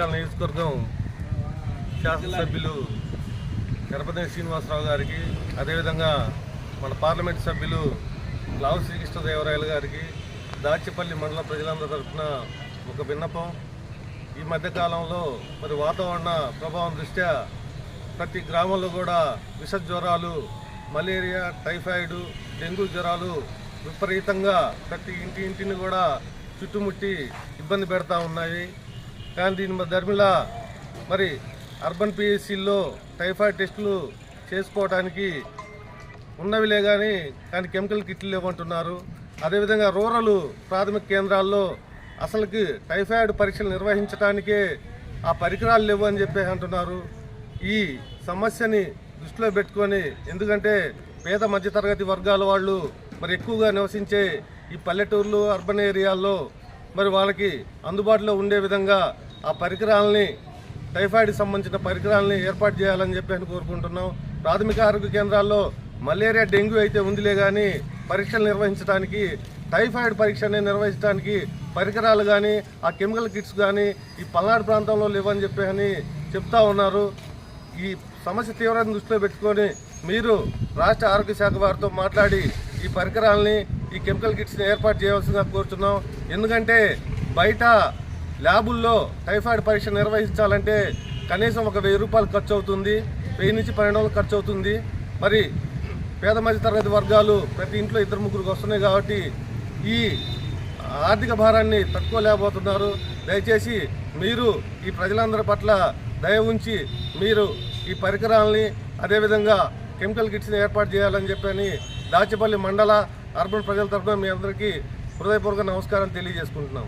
చీరాల నియోజకవర్గం శాసనసభ్యులు గణపతి శ్రీనివాసరావు గారికి, అదేవిధంగా మన పార్లమెంట్ సభ్యులు లావు శ్రీకృష్ణదేవరాయలు గారికి, దాచేపల్లి మండల ప్రజలందరి తరఫున ఒక విన్నపం. ఈ మధ్యకాలంలో మరి వాతావరణ ప్రభావం దృష్ట్యా ప్రతి గ్రామంలో కూడా విష జ్వరాలు, మలేరియా, టైఫాయిడ్, డెంగ్యూ జ్వరాలు విపరీతంగా ప్రతి ఇంటిని కూడా చుట్టుముట్టి ఇబ్బంది పెడతా ఉన్నాయి. కానీ దీని ధర్మిలా మరి అర్బన్ పిఎస్సిల్లో టైఫాయిడ్ టెస్టులు చేసుకోవడానికి ఉన్నవిలే కానీ కెమికల్ కిట్లు లేవంటున్నారు. అదేవిధంగా రూరల్ ప్రాథమిక కేంద్రాల్లో అసలుకి టైఫాయిడ్ పరీక్షలు నిర్వహించడానికే ఆ పరికరాలు లేవు అని చెప్పి అంటున్నారు. ఈ సమస్యని దృష్టిలో పెట్టుకొని, ఎందుకంటే పేద మధ్యతరగతి వర్గాల వాళ్ళు మరి ఎక్కువగా నివసించే ఈ పల్లెటూర్లు, అర్బన్ ఏరియాల్లో మరి వాళ్ళకి అందుబాటులో ఉండే విధంగా ఆ పరికరాలని, టైఫాయిడ్కి సంబంధించిన పరికరాలని ఏర్పాటు చేయాలని చెప్పి కోరుకుంటున్నాం. ప్రాథమిక ఆరోగ్య కేంద్రాల్లో మలేరియా, డెంగ్యూ అయితే ఉందిలే కానీ పరీక్షలు నిర్వహించడానికి, టైఫాయిడ్ పరీక్షని నిర్వహించడానికి పరికరాలు కానీ ఆ కెమికల్ కిట్స్ కానీ ఈ పల్నాడు ప్రాంతంలో లేవని చెప్పి చెప్తా ఉన్నారు. ఈ సమస్య తీవ్రతను దృష్టిలో పెట్టుకొని మీరు రాష్ట్ర ఆరోగ్య శాఖ వారితో మాట్లాడి ఈ పరికరాలని, ఈ కెమికల్ కిట్స్ని ఏర్పాటు చేయవలసిందిగా కోరుతున్నాం. ఎందుకంటే బయట ల్యాబుల్లో టైఫాయిడ్ పరీక్ష నిర్వహించాలంటే కనీసం ఒక 1000 రూపాయలు ఖర్చు అవుతుంది, 1000 నుంచి 1200 ఖర్చు అవుతుంది. మరి పేద మధ్య తరగతి వర్గాలు ప్రతి ఇంట్లో 2-3 వస్తున్నాయి కాబట్టి ఈ ఆర్థిక భారాన్ని తట్టుకోలేకపోతున్నారు. దయచేసి మీరు ఈ ప్రజలందరి పట్ల దయ ఉంచి మీరు ఈ పరికరాలని, అదేవిధంగా కెమికల్ కిట్స్ని ఏర్పాటు చేయాలని చెప్పని దాచేపల్లి మండల అర్బన్ ప్రజల తరఫున మీ అందరికీ హృదయపూర్వక నమస్కారం తెలియజేసుకుంటున్నాం.